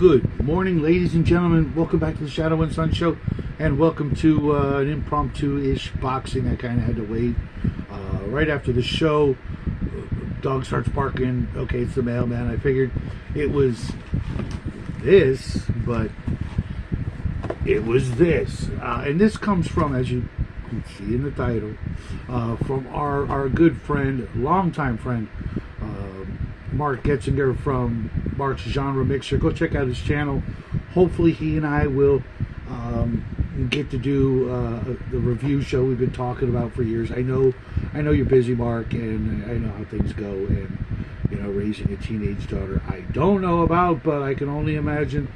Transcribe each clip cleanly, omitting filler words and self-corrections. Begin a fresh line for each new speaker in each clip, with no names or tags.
Good morning, ladies and gentlemen. Welcome back to the Shadow and Sun Show, and welcome to an impromptu-ish boxing. I kind of had to wait. Right after the show, dog starts barking. Okay, it's the mailman. I figured it was this, but it was this. And this comes from, as you can see in the title, from our good friend, longtime friend, Mark Getzinger from Mark's Genre Mixer. Go check out his channel. Hopefully he and I will get to do the review show we've been talking about for years. I know you're busy, Mark, and I know how things go, and raising a teenage daughter I don't know about, but I can only imagine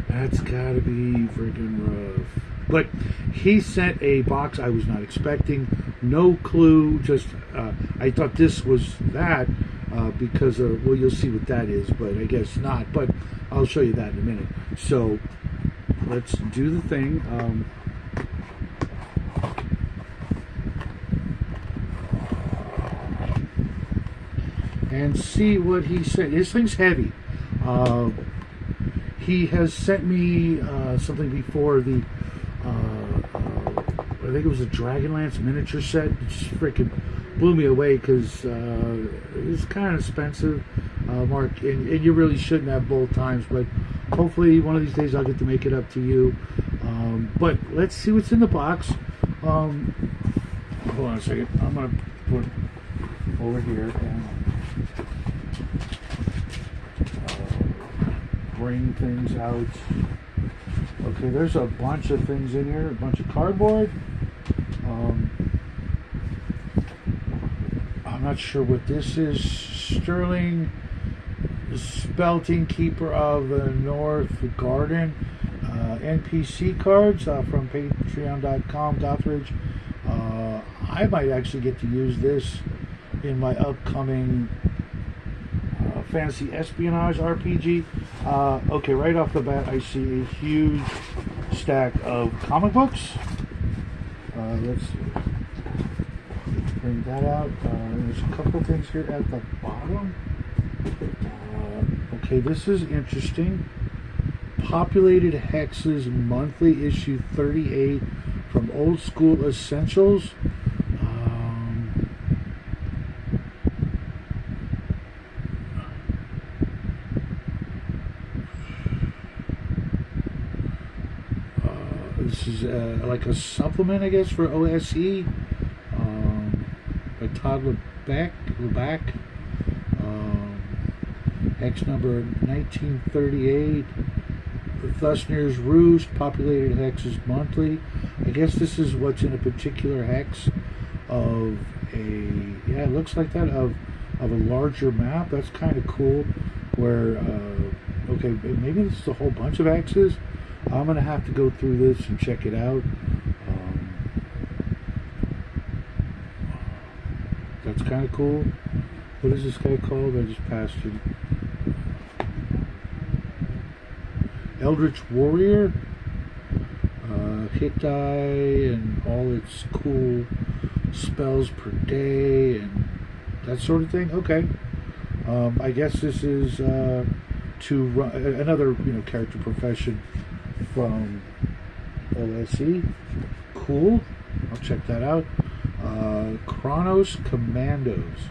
that's gotta be freaking rough. But he sent a box I was not expecting. No clue, just I thought this was that because of, well, you'll see what that is, but I guess not, but I'll show you that in a minute. So let's do the thing. And see what he sent. This thing's heavy. He has sent me something before, the I think it was a Dragonlance miniature set. It just freaking blew me away because it was kind of expensive, Mark, and you really shouldn't have both times, but hopefully one of these days I'll get to make it up to you. But let's see what's in the box. Hold on a second. I'm going to put it over here and bring things out. Okay, there's a bunch of things in here, a bunch of cardboard. I'm not sure what this is. Sterling Spelting, Keeper of the North Garden. NPC cards from patreon.com, Gothridge. I might actually get to use this in my upcoming fantasy espionage RPG. Okay, right off the bat, I see a huge stack of comic books. Let's bring that out. There's a couple things here at the bottom. Okay, this is interesting. Populated Hexes Monthly, issue 38 from Old School Essentials. This is like a supplement, I guess, for OSE by Todd LeBack. Hex number 1938. Thusner's Roost, Populated Hexes Monthly. I guess this is what's in a particular hex of a, yeah, it looks like that, of a larger map. That's kind of cool. Where, okay, maybe this is a whole bunch of hexes. I'm going to have to go through this and check it out. That's kind of cool. What is this guy called? I just passed him. Eldritch Warrior. Hit die and all its cool spells per day and that sort of thing. Okay. I guess this is to run another character profession from OSE. Cool. I'll check that out. Kronos Commandos.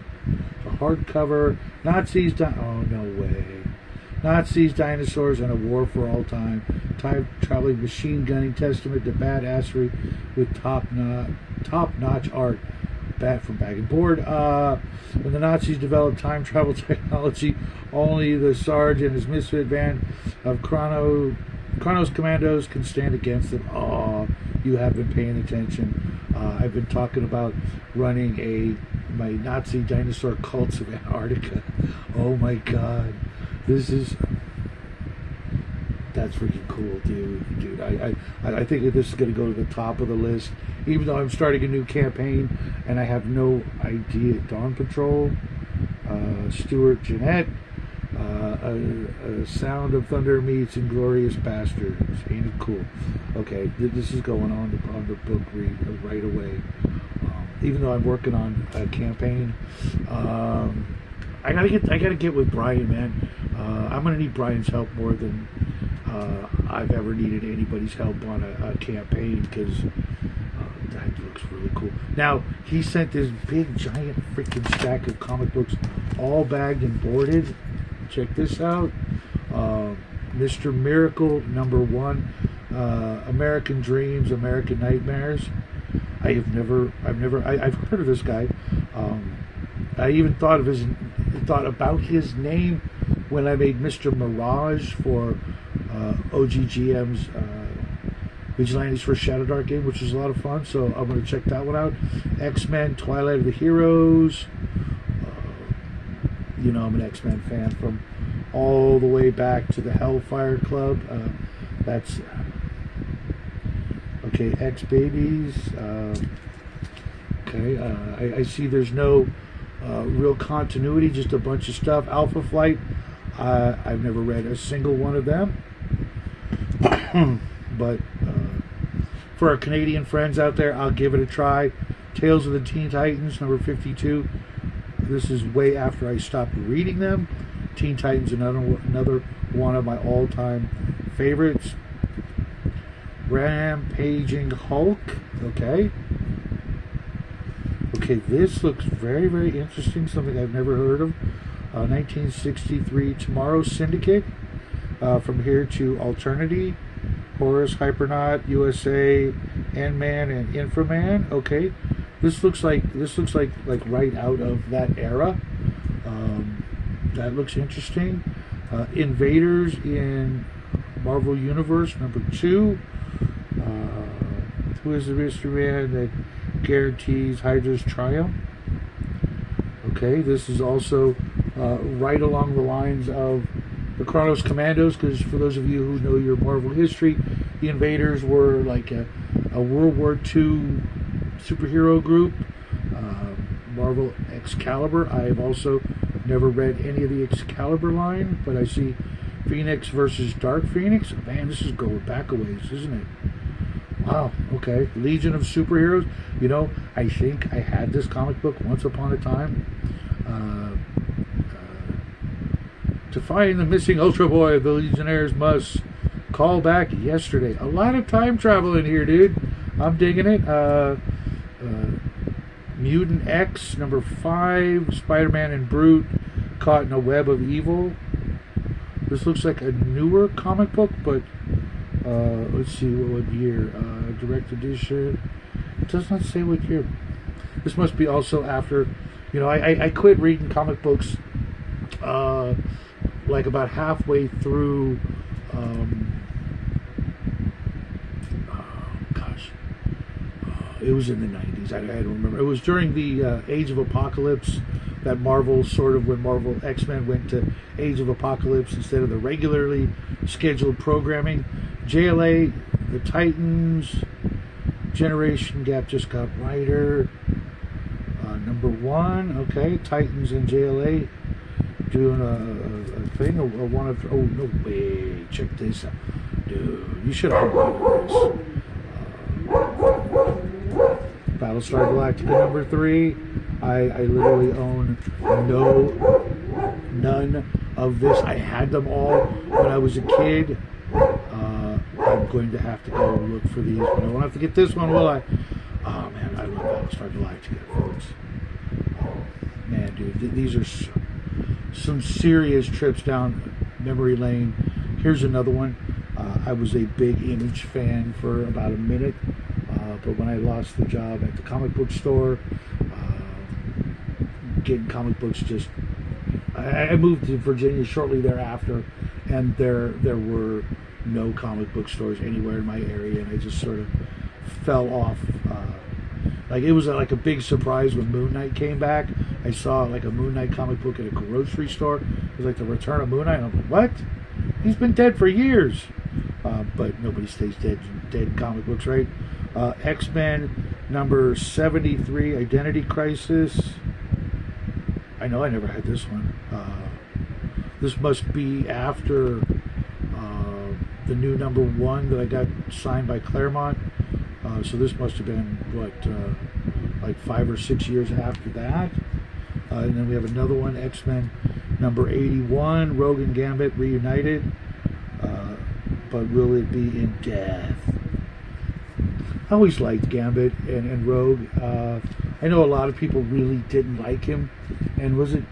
A hardcover. Nazis. Oh, no way. Nazis, dinosaurs, and a war for all time. Time-traveling machine gunning testament to badassery with top-notch art. Bat from Bag and Board. When the Nazis developed time travel technology, only the Sarge and his misfit band of Kronos Commandos can stand against them. Oh, you have been paying attention. I've been talking about running my Nazi dinosaur cults of Antarctica. Oh my God, that's freaking cool, dude. I think that this is going to go to the top of the list, even though I'm starting a new campaign and I have no idea. Dawn Patrol, Stuart Jeanette. A Sound of Thunder meets Inglorious Bastards. Ain't it cool? Okay, this is going on the book read right away. Even though I'm working on a campaign, I gotta get with Brian, man. I'm gonna need Brian's help more than I've ever needed anybody's help on a campaign, because that looks really cool. Now, he sent this big, giant, freaking stack of comic books, all bagged and boarded. Check this out. Mr. Miracle #1, American Dreams, American Nightmares. I've heard of this guy. I even thought about his name when I made Mr. Mirage for OGGM's Vigilantes for Shadow Dark game, which was a lot of fun. So I'm going to check that one out. X-Men, Twilight of the Heroes. I'm an X-Men fan from all the way back to the Hellfire Club. That's okay. X-Babies. I see there's no real continuity, just a bunch of stuff. Alpha Flight. I've never read a single one of them. But for our Canadian friends out there, I'll give it a try. Tales of the Teen Titans, #52. This is way after I stopped reading them. Teen Titans, another one of my all-time favorites. Rampaging Hulk. Okay, this looks very, very interesting. Something I've never heard of. 1963 Tomorrow Syndicate. From Here to Alternity. Horus, Hypernaut, USA, Ant-Man, and Inframan. Okay, this looks like right out of that era. That looks interesting. Invaders in Marvel Universe #2. Who is the mystery man that guarantees Hydra's triumph? Okay, this is also right along the lines of the Kronos Commandos, because for those of you who know your Marvel history, the Invaders were like a World War II superhero group. Marvel Excalibur. I've also never read any of the Excalibur line, but I see Phoenix versus Dark Phoenix. Man, this is going back a ways, isn't it? Wow, okay. Legion of Superheroes. I think I had this comic book once upon a time. To find the missing Ultra Boy, the Legionnaires must call back yesterday. A lot of time travel in here, dude. I'm digging it. Mutant X, #5. Spider-Man and Brute caught in a web of evil. This looks like a newer comic book, but let's see what year. Direct edition. It does not say what year. This must be also after. I quit reading comic books like about halfway through. It was in the 90s. I don't remember. It was during the Age of Apocalypse that Marvel when Marvel X-Men went to Age of Apocalypse instead of the regularly scheduled programming. JLA, the Titans, Generation Gap just got wider. #1, okay. Titans and JLA doing a thing, or one of. Oh no way! Check this out, dude. You should have heard of this. Battlestar Galactica #3. I literally own none of this. I had them all when I was a kid. I'm going to have to go look for these, but I won't have to get this one, will I? Oh man, I love Battlestar Galactica, folks. Oh, man, dude, these are some serious trips down memory lane. Here's another one. I was a big Image fan for about a minute. But when I lost the job at the comic book store, getting comic books I moved to Virginia shortly thereafter, and there were no comic book stores anywhere in my area, and I just sort of fell off. It was like a big surprise when Moon Knight came back. I saw like a Moon Knight comic book at a grocery store. It was like the Return of Moon Knight, and I'm like, what? He's been dead for years. But nobody stays dead in comic books, right? X-Men #73, Identity Crisis. I know I never had this one. This must be after the new #1 that I got signed by Claremont. So this must have been, like 5 or 6 years after that. And then we have another one, X-Men #81, Rogue and Gambit Reunited. but will it be in death? I always liked Gambit and Rogue. I know a lot of people really didn't like him. And was it?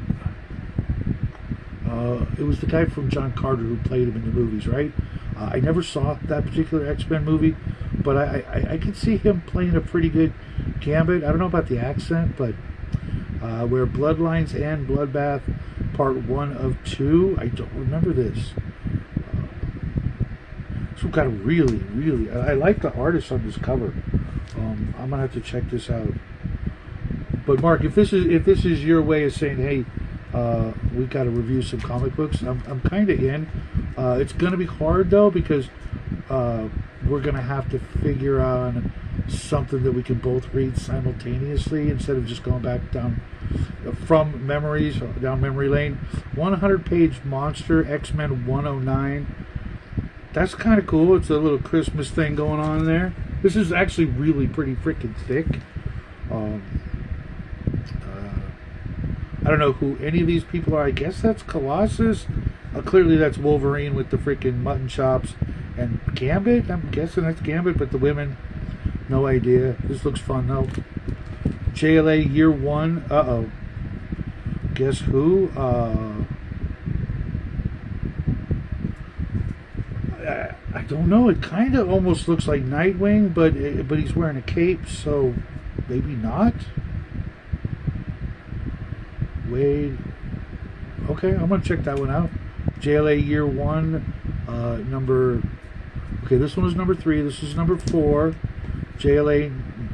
It was the guy from John Carter who played him in the movies, right? I never saw that particular X-Men movie, but I could see him playing a pretty good Gambit. I don't know about the accent, but where Bloodlines and Bloodbath, Part 1 of 2. I don't remember this. Some kind of really, I like the artist on this cover. I'm gonna have to check this out. But Mark, if this is your way of saying, hey, we got to review some comic books, I'm kind of in. It's gonna be hard though, because we're gonna have to figure out something that we can both read simultaneously instead of just going back down from memories down memory lane. 100-page monster, X-Men 109. That's kind of cool. It's a little Christmas thing going on there. This is actually really pretty freaking thick. I don't know who any of these people are. I guess that's Colossus. Clearly that's Wolverine with the freaking mutton chops. And Gambit? I'm guessing that's Gambit, but the women, no idea. This looks fun though. JLA Year 1. Uh-oh. Guess who? I don't know. It kind of almost looks like Nightwing, but he's wearing a cape, so maybe not. Wade. Okay, I'm gonna check that one out. JLA Year 1, number. Okay, this one is number 3. This is number 4. JLA,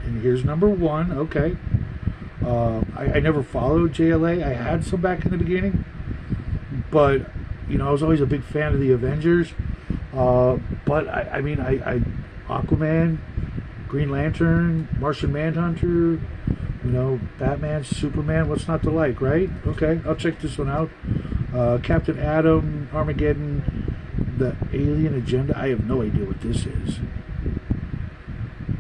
and here's number 1. Okay. I never followed JLA. I had some back in the beginning, but I was always a big fan of the Avengers. But I mean, Aquaman, Green Lantern, Martian Manhunter, Batman, Superman. What's not to like, right? Okay, I'll check this one out. Captain Atom, Armageddon, the Alien Agenda. I have no idea what this is,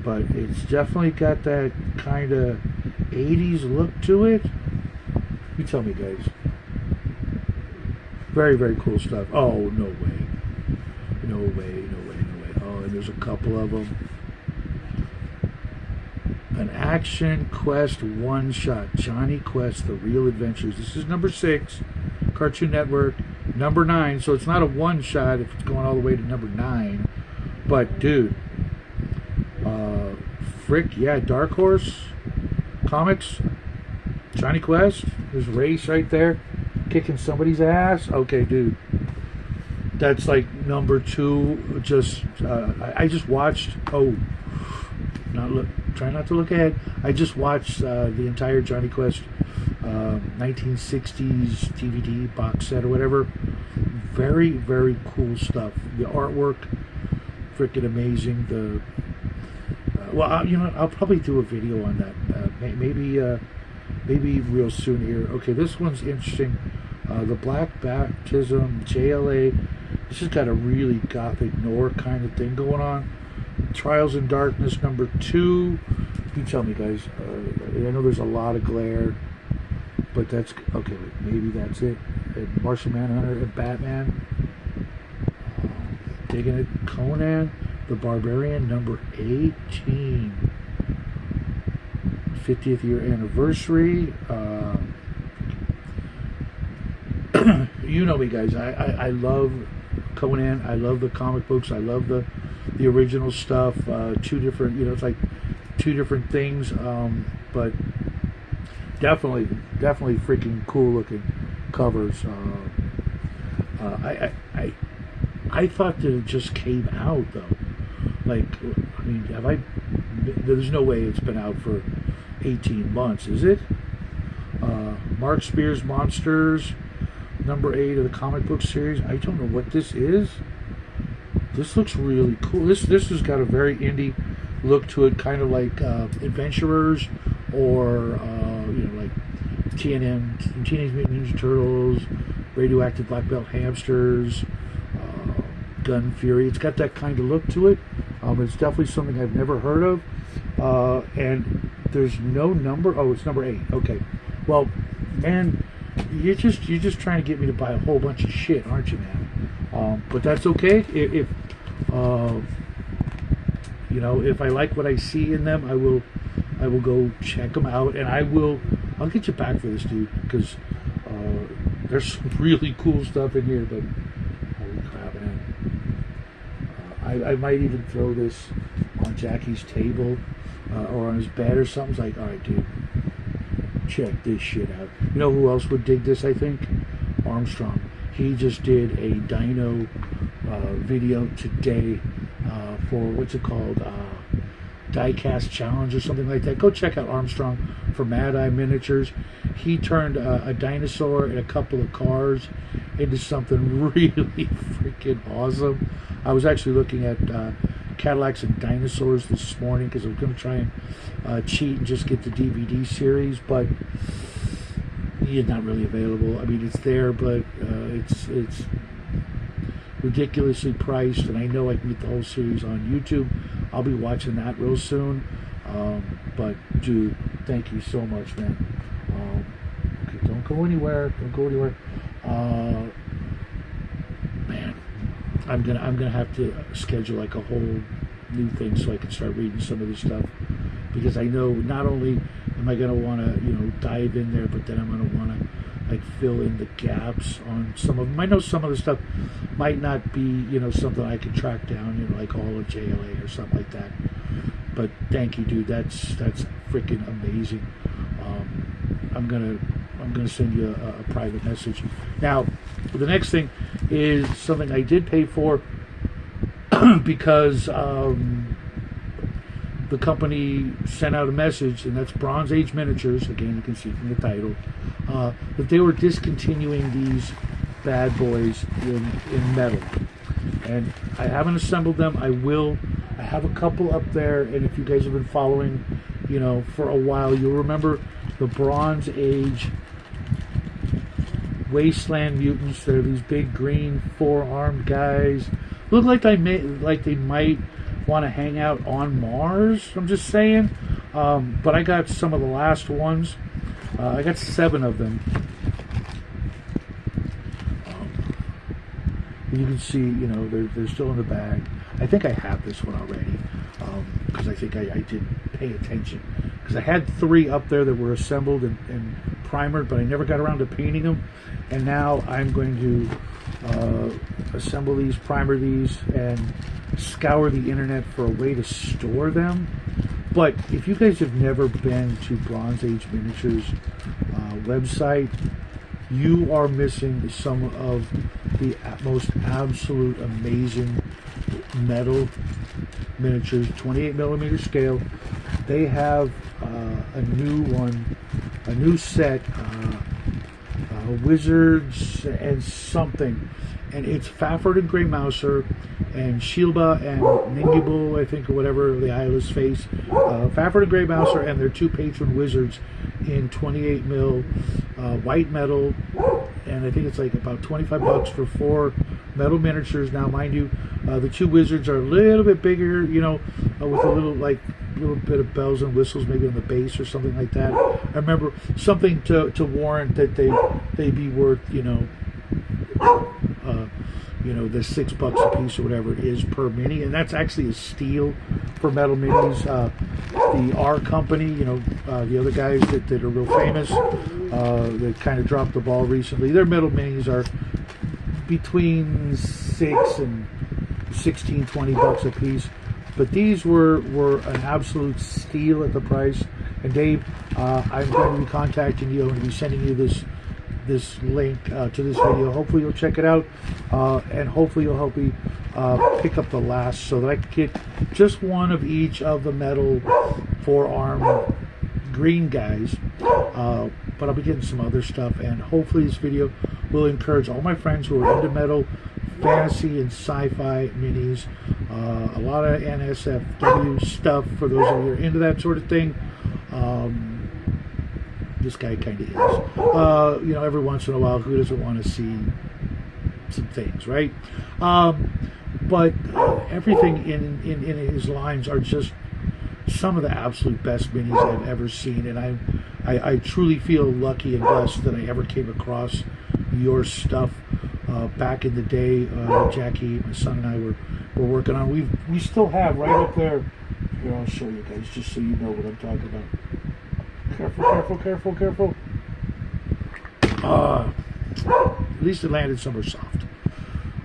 but it's definitely got that kind of 80s look to it. You tell me, guys. Very, very cool stuff. Oh, no way. No way. Oh, and there's a couple of them. An Action Quest one-shot. Johnny Quest, The Real Adventures. This is number 6. Cartoon Network. Number 9. So it's not a one-shot if it's going all the way to number 9. But, dude. Frick, yeah, Dark Horse Comics. Johnny Quest. There's Race right there. Kicking somebody's ass. Okay, dude. That's like number 2. Just I just watched. Try not to look ahead. I just watched the entire Johnny Quest 1960s DVD box set or whatever. Very, very cool stuff. The artwork, freaking amazing. The I'll probably do a video on that. Maybe real soon here. Okay, this one's interesting. The Black Baptism, JLA. This has got a really gothic noir kind of thing going on. Trials in Darkness, number 2. You tell me, guys. I know there's a lot of glare, but that's okay. Maybe that's it. Martian Manhunter and Batman. Digging it. Conan the Barbarian, number 18. 50th year anniversary. You know me, guys. I love Conan. I love the comic books. I love the original stuff. 2 different, it's like 2 different things. But definitely freaking cool looking covers. I thought that it just came out though. Like, I mean, there's no way it's been out for 18 months, is it? Mark Spears Monsters, number 8 of the comic book series. I don't know what this is. This looks really cool. This has got a very indie look to it, kind of like Adventurers or like TNM, Teenage Mutant Ninja Turtles, Radioactive Black Belt Hamsters, Gun Fury. It's got that kind of look to it. It's definitely something I've never heard of. And there's no number. Oh, it's number 8. Okay. Well, man, you're just trying to get me to buy a whole bunch of shit, aren't you, man? But that's okay. If Uh, you know, if I like what I see in them, I will go check them out, and I'll get you back for this, dude, because there's some really cool stuff in here. But holy crap, man! I might even throw this on Jackie's table or on his bed or something. It's like, all right, dude, check this shit out. You know who else would dig this? I think Armstrong. He just did a dyno video today for what's it called? Diecast Challenge or something like that. Go check out Armstrong for Mad Eye Miniatures. He turned a dinosaur and a couple of cars into something really freaking awesome. I was actually looking at Cadillacs and Dinosaurs this morning because I was going to try and cheat and just get the DVD series, but it's not really available. I mean, it's there, but it's ridiculously priced, and I know I can get the whole series on YouTube. I'll be watching that real soon. But dude, thank you so much, man. Okay, don't go anywhere. Don't go anywhere. Man, I'm gonna have to schedule like a whole new thing so I can start reading some of this stuff, because I know not only am I gonna want to dive in there, but then I'm gonna want to like fill in the gaps on some of them. I know some of the stuff might not be something I can track down, like all of JLA or something like that. But thank you, dude. That's freaking amazing. I'm gonna send you a private message. Now, the next thing is something I did pay for because the company sent out a message, and that's Bronze Age Miniatures. Again, you can see from the title that they were discontinuing these bad boys in metal, and I haven't assembled them. I will. I have a couple up there, and if you guys have been following, for a while, you'll remember the Bronze Age Wasteland Mutants. They're these big green four-armed guys. Look like they might want to hang out on Mars. I'm just saying. But I got some of the last ones. I got 7 of them. You can see, they're still in the bag. I think I have this one already, because I think I did pay attention. Because I had 3 up there that were assembled and primered, but I never got around to painting them. And now I'm going to assemble these, primer these, and scour the internet for a way to store them. But if you guys have never been to Bronze Age Miniatures website, you are missing some of the most absolute amazing metal miniatures, 28mm scale. They have a new one, a new set, Wizards and something, and it's Fafford and Grey Mouser and Shilba and Ningible, I think, or whatever, the eyeless face. Fafford and Grey Mouser and their 2 patron wizards in 28mm white metal, and I think it's like about $25 for 4 metal miniatures. Now, mind you, the 2 wizards are a little bit bigger, with a little bit of bells and whistles, maybe on the base or something like that. I remember something to warrant that they be worth, the $6 a piece or whatever it is per mini, and that's actually a steal for metal minis. The R Company, the other guys that are real famous, that kind of dropped the ball recently. Their metal minis are between $6 and $16-20 a piece, but these were an absolute steal at the price. And Dave, I'm going to be contacting you. I'm going to be sending you this link to this video. Hopefully you'll check it out, and hopefully you'll help me pick up the last, so that I can get just one of each of the metal four-arm green guys. But I'll be getting some other stuff, and hopefully this video will encourage all my friends who are into metal, fantasy, and sci-fi minis. A lot of NSFW stuff for those of you who are into that sort of thing. This guy kind of is. Every once in a while, who doesn't want to see some things, right? But everything in his lines are just some of the absolute best minis I've ever seen, and I truly feel lucky and blessed that I ever came across your stuff. Back in the day, Jackie, my son, and I were we're working on. We still have right up there. Here, I'll show you guys just so you know what I'm talking about. Careful, careful, careful, careful. At least it landed somewhere soft.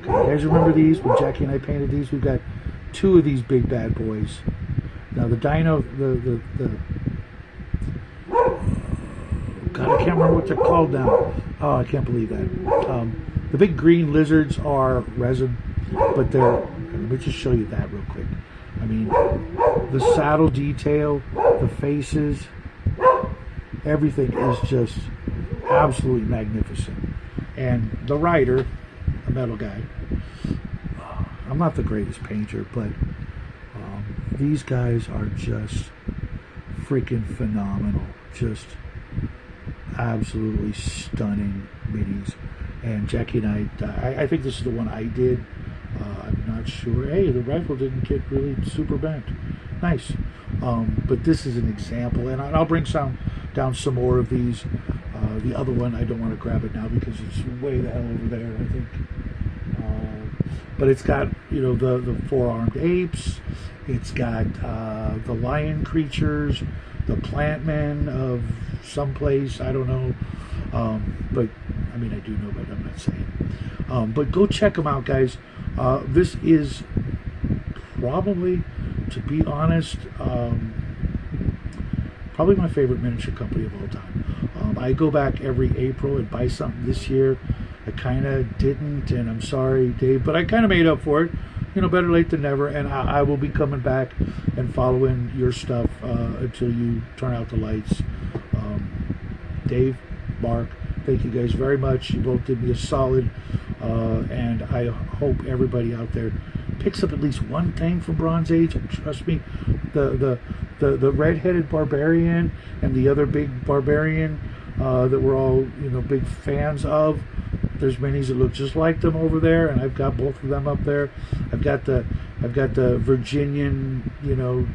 Okay, you guys remember these? When Jackie and I painted these, we've got 2 of these big bad boys. Now the dino, God, I can't remember what they're called now. Oh, I can't believe that. The big green lizards are resin, but they're, let me just show you that real quick. I mean, the saddle detail, the faces, everything is just absolutely magnificent. And the rider, a metal guy, I'm not the greatest painter, but these guys are just freaking phenomenal. Just absolutely stunning minis. And Jackie and I think this is the one I did. I'm not sure. Hey, the rifle didn't get really super bent. Nice. But this is an example, and I'll bring down some more of these. The other one, I don't want to grab it now because it's way the hell over there, I think. But it's got, you know, the 4-armed apes. It's got the lion creatures, the plant men of someplace, I don't know. But I mean, I do know, but I'm not saying. But go check them out, guys. This is probably, to be honest, probably my favorite miniature company of all time. I go back every April and buy something. This year I kind of didn't, and I'm sorry, Dave, but I kind of made up for it. You know, better late than never, and I will be coming back and following your stuff until you turn out the lights. Dave, Mark, thank you guys very much. You both did me a solid, and I hope everybody out there picks up at least one thing from Bronze Age. And trust me, the red-headed barbarian and the other big barbarian that we're all, you know, big fans of. There's minis that look just like them over there, and I've got both of them up there. I've got the Virginian, you know,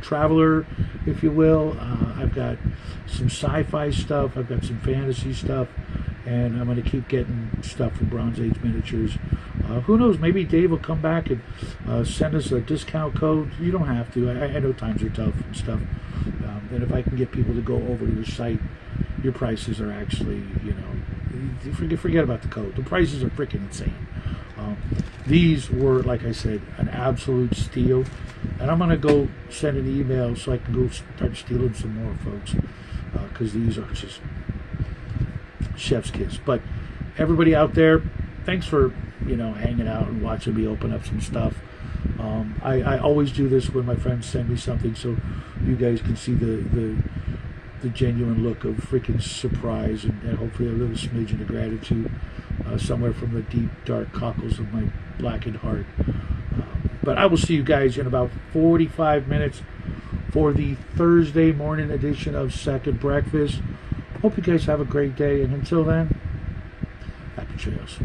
Traveler, if you will. I've got some sci-fi stuff. I've got some fantasy stuff, and I'm going to keep getting stuff from Bronze Age Miniatures. Who knows? Maybe Dave will come back and send us a discount code. You don't have to. I know times are tough and stuff. And if I can get people to go over to your site, your prices are actually, you know, forget about the code. The prices are freaking insane. These were, like I said, an absolute steal. And I'm going to go send an email so I can go start stealing some more, folks. Because these are just chef's kiss. But everybody out there, thanks for, you know, hanging out and watching me open up some stuff. I always do this when my friends send me something, so you guys can see the genuine look of freaking surprise and hopefully a little smidgen of gratitude somewhere from the deep, dark cockles of my blackened heart. But I will see you guys in about 45 minutes for the Thursday morning edition of Second Breakfast. Hope you guys have a great day, and until then, happy trails.